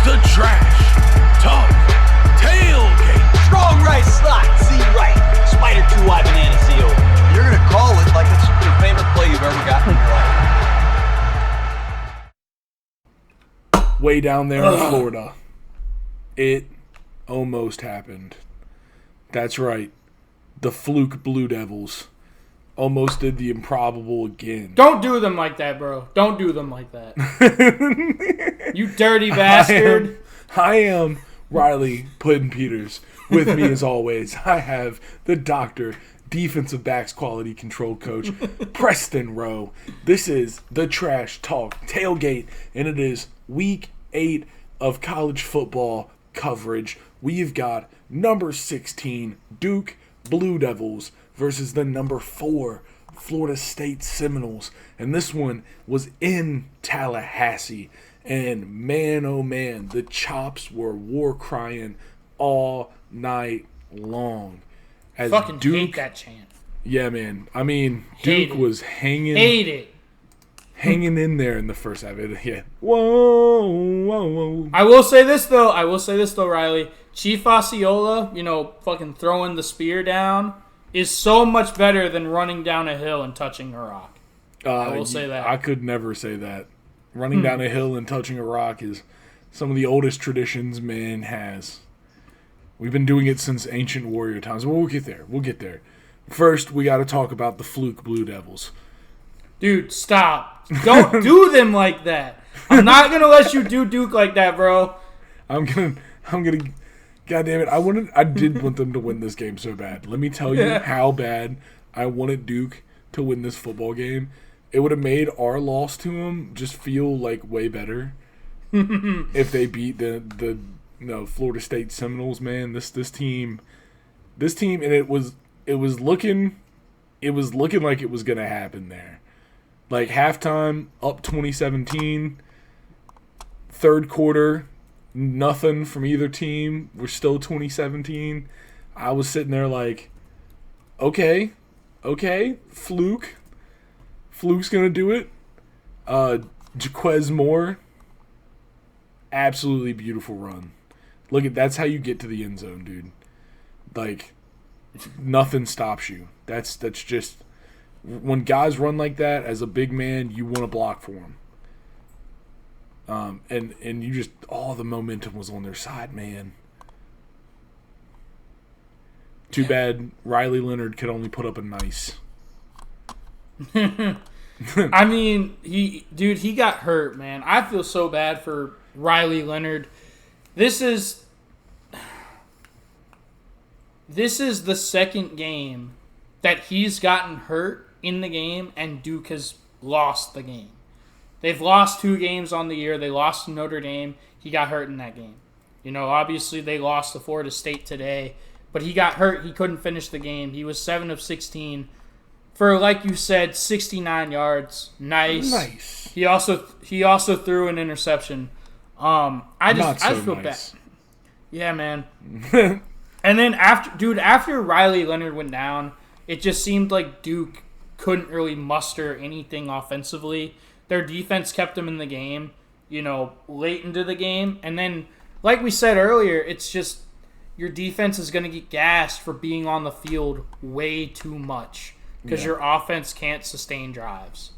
The Trash Talk Tailgate. Strong right slot, Z right. Spider 2 wide banana seal. You're going to call it like it's your favorite play you've ever gotten in your life. Way down there in Florida. It almost happened. That's right. The fluke Blue Devils almost did the improbable again. Don't do them like that, bro. Don't do them like that. You dirty bastard. I am Riley Puddin-Peters. With me, as always, I have the doctor, defensive backs quality control coach, Preston Rowe. This is the Trash Talk Tailgate, and it is week 8 of college football coverage. We've got number 16, Duke Blue Devils, versus the number 4, Florida State Seminoles. And this one was in Tallahassee. And man, oh man, the chops were war crying all night long. As Fucking Duke, hate that chant. Yeah, man. I mean, Hate Duke it. was hanging in there in the first half. Yeah. Whoa, whoa, whoa. I will say this though, Riley. Chief Osceola, fucking throwing the spear down is so much better than running down a hill and touching a rock. I will say that. I could never say that. Running down a hill and touching a rock is some of the oldest traditions man has. We've been doing it since ancient warrior times. Well, we'll get there. First, we got to talk about the fluke Blue Devils. Dude, stop. Don't do them like that. I'm not going to let you do Duke like that, bro. I'm gonna God damn it. I did want them to win this game so bad. Let me tell you how bad I wanted Duke to win this football game. It would have made our loss to them just feel like way better if they beat the Florida State Seminoles, man. This team, and it was looking like it was gonna happen there. Like halftime, up 2017, third quarter, nothing from either team. We're still 2017. I was sitting there like, okay, Fluke's gonna do it. Jaquez Moore, absolutely beautiful run. That's how you get to the end zone, dude. Like, nothing stops you. That's just when guys run like that as a big man, you want to block for them. And you just all the momentum was on their side, man. Too bad Riley Leonard could only put up a nice. I mean, he got hurt, man. I feel so bad for Riley Leonard. This is the second game that he's gotten hurt in the game, and Duke has lost the game. They've lost 2 games on the year. They lost to Notre Dame. He got hurt in that game. Obviously they lost to Florida State today, but he got hurt. He couldn't finish the game. He was 7 of 16 for, like you said, 69 yards. Nice. He also threw an interception. I feel bad. Yeah, man. And then after Riley Leonard went down, it just seemed like Duke couldn't really muster anything offensively. Their defense kept them in the game, late into the game. And then, like we said earlier, it's just your defense is going to get gassed for being on the field way too much because your offense can't sustain drives.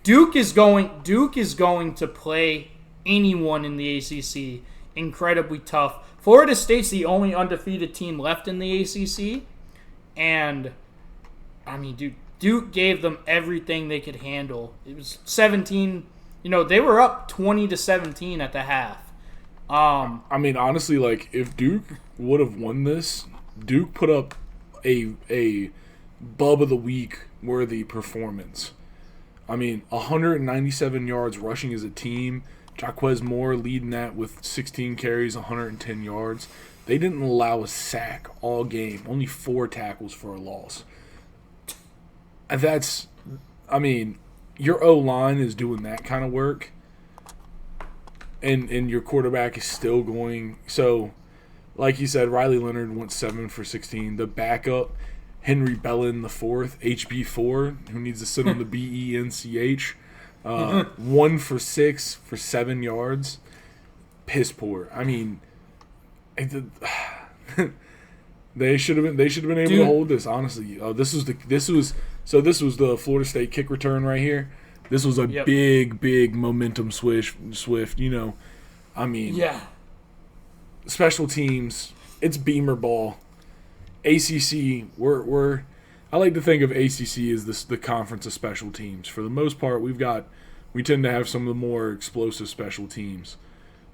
Duke is going to play anyone in the ACC incredibly tough. Florida State's the only undefeated team left in the ACC, and I mean, dude, Duke gave them everything they could handle. It was 17. They were up 20-17 at the half. I mean, honestly, like if Duke would have won this, Duke put up a bub of the week worthy performance. I mean, 197 yards rushing as a team. Jaquez Moore leading that with 16 carries, 110 yards. They didn't allow a sack all game. Only 4 tackles for a loss. Your O-line is doing that kind of work. And your quarterback is still going. So, like you said, Riley Leonard went 7 for 16. The backup, Henry Bellin the fourth, HB4, who needs to sit on the BENCH. 1 for 6 for 7 yards. Piss poor. I mean, they should have been able to hold this. Honestly, this was the Florida State kick return right here. This was a big momentum swift. You know, I mean, special teams. It's Beamer ball. ACC. I like to think of ACC as the conference of special teams. For the most part, we tend to have some of the more explosive special teams.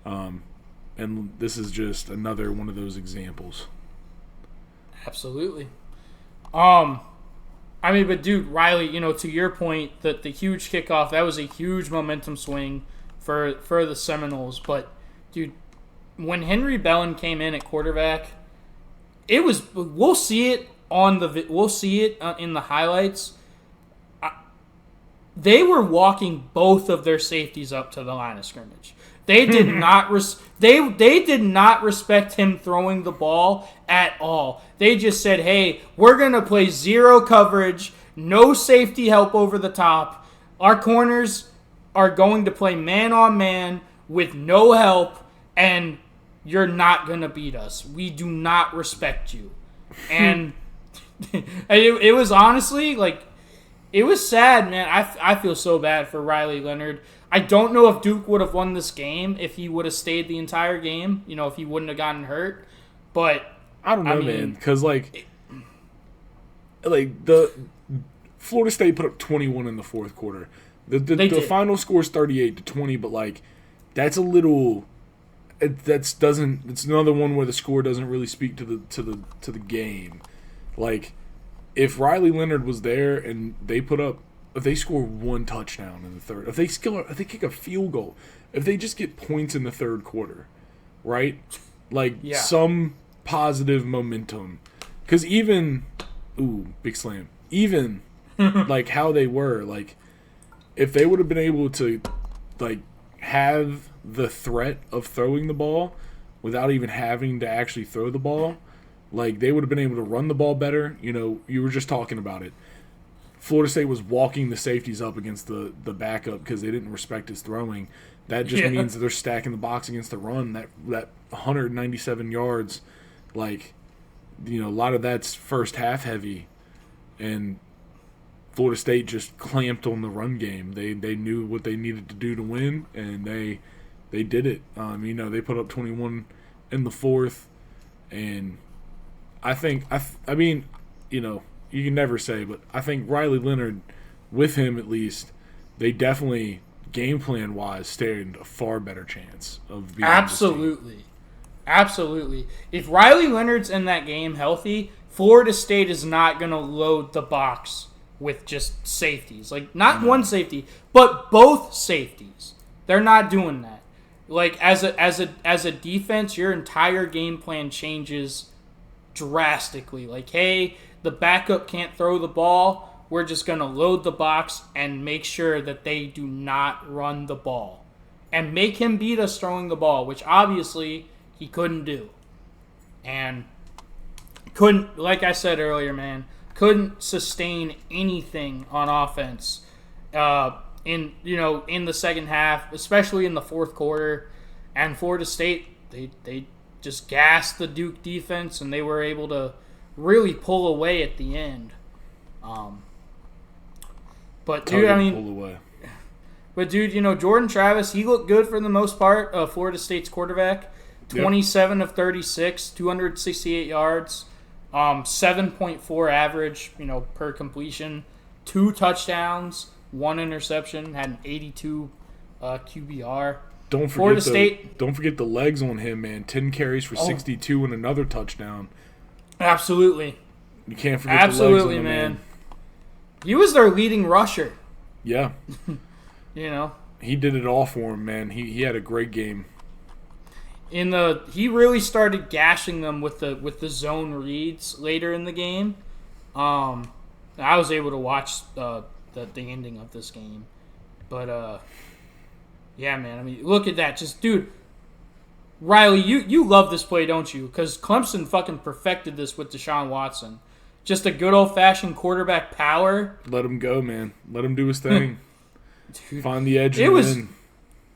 And this is just another one of those examples. Absolutely. I mean, but dude, Riley, you know, to your point, that the huge kickoff, that was a huge momentum swing for the Seminoles. But dude, when Henry Bellin came in at quarterback, we'll see it in the highlights. They were walking both of their safeties up to the line of scrimmage. They did not they did not respect him throwing the ball at all. They just said, "Hey, we're going to play zero coverage, no safety help over the top. Our corners are going to play man on man with no help, and you're not going to beat us. We do not respect you." And it was honestly like, it was sad, man. I feel so bad for Riley Leonard. I don't know if Duke would have won this game if he would have stayed the entire game, you know, if he wouldn't have gotten hurt. But I don't know, man, because like the Florida State put up 21 in the fourth quarter. The final score is 38-20, but like that's a little. It's another one where the score doesn't really speak to the game. Like, if Riley Leonard was there and if they score one touchdown in the third, if they kick a field goal, if they just get points in the third quarter, right? Like some positive momentum, because big slam. Even like how they were, like if they would have been able to like have the threat of throwing the ball without even having to actually throw the ball, like they would have been able to run the ball better. You know, you were just talking about it. Florida State was walking the safeties up against the backup because they didn't respect his throwing. That just means that they're stacking the box against the run. That 197 yards, like, you know, a lot of that's first half heavy, and Florida State just clamped on the run game. They knew what they needed to do to win, and they did it. You know, they put up 21 in the fourth, and I mean, you know, you can never say, but I think Riley Leonard, with him at least, they definitely, game plan wise, stand a far better chance of being absolutely. If Riley Leonard's in that game healthy, Florida State is not going to load the box with just safeties. Like, not one safety, but both safeties. They're not doing that. Like, as a defense, your entire game plan changes drastically. Like, hey, the backup can't throw the ball. We're just going to load the box and make sure that they do not run the ball. And make him beat us throwing the ball, which obviously he couldn't do. And couldn't, like I said earlier, man, couldn't sustain anything on offense in the second half, especially in the fourth quarter. And Florida State, they just gassed the Duke defense, and they were able to really pull away at the end. But dude, I mean, pull away. But dude, you know, Jordan Travis, he looked good for the most part. Florida State's quarterback, 27 of 36, 268 yards, 7.4 average, you know, per completion, 2 touchdowns, 1 interception, had an 82 QBR. Don't forget the legs on him, man. 10 carries for 62 and another touchdown. Absolutely. You can't forget the legs on the man. He was their leading rusher. Yeah. You know. He did it all for him, man. He had a great game. He really started gashing them with the zone reads later in the game. I was able to watch the ending of this game. But yeah, man. I mean, look at that. Just, dude, Riley, you love this play, don't you? Because Clemson fucking perfected this with Deshaun Watson. Just a good old-fashioned quarterback power. Let him go, man. Let him do his thing. Dude, Find the edge. it and was win.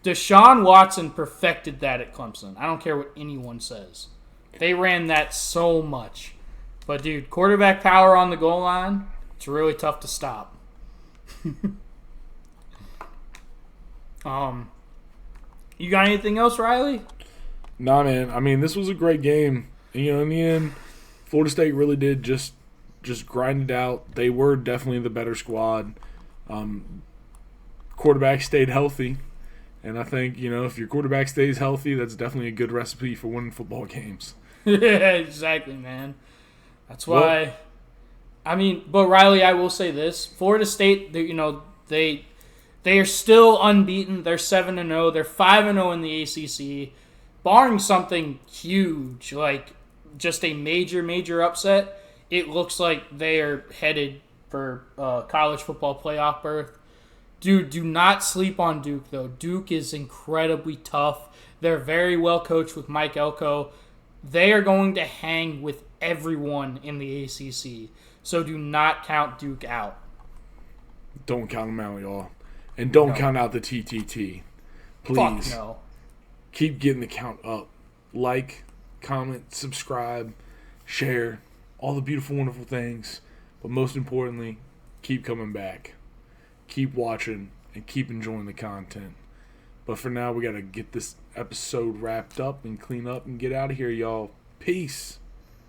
Deshaun Watson perfected that at Clemson. I don't care what anyone says. They ran that so much. But, dude, quarterback power on the goal line, it's really tough to stop. You got anything else, Riley? Nah, man. I mean, this was a great game. And, in the end, Florida State really did just grind it out. They were definitely the better squad. Quarterback stayed healthy. And I think, if your quarterback stays healthy, that's definitely a good recipe for winning football games. Yeah, exactly, man. That's why. But Riley, I will say this: Florida State, they are still unbeaten. They're 7-0. They're 5-0 in the ACC, barring something huge like just a major upset. It looks like they are headed for college football playoff berth. Dude, do not sleep on Duke, though. Duke is incredibly tough. They're very well coached with Mike Elko. They are going to hang with everyone in the ACC. So do not count Duke out. Don't count them out, y'all. And don't count out the TTT. Please. Fuck no. Keep getting the count up. Like, comment, subscribe, share. All the beautiful, wonderful things. But most importantly, keep coming back. Keep watching and keep enjoying the content. But for now, we got to get this episode wrapped up and clean up and get out of here, y'all. Peace.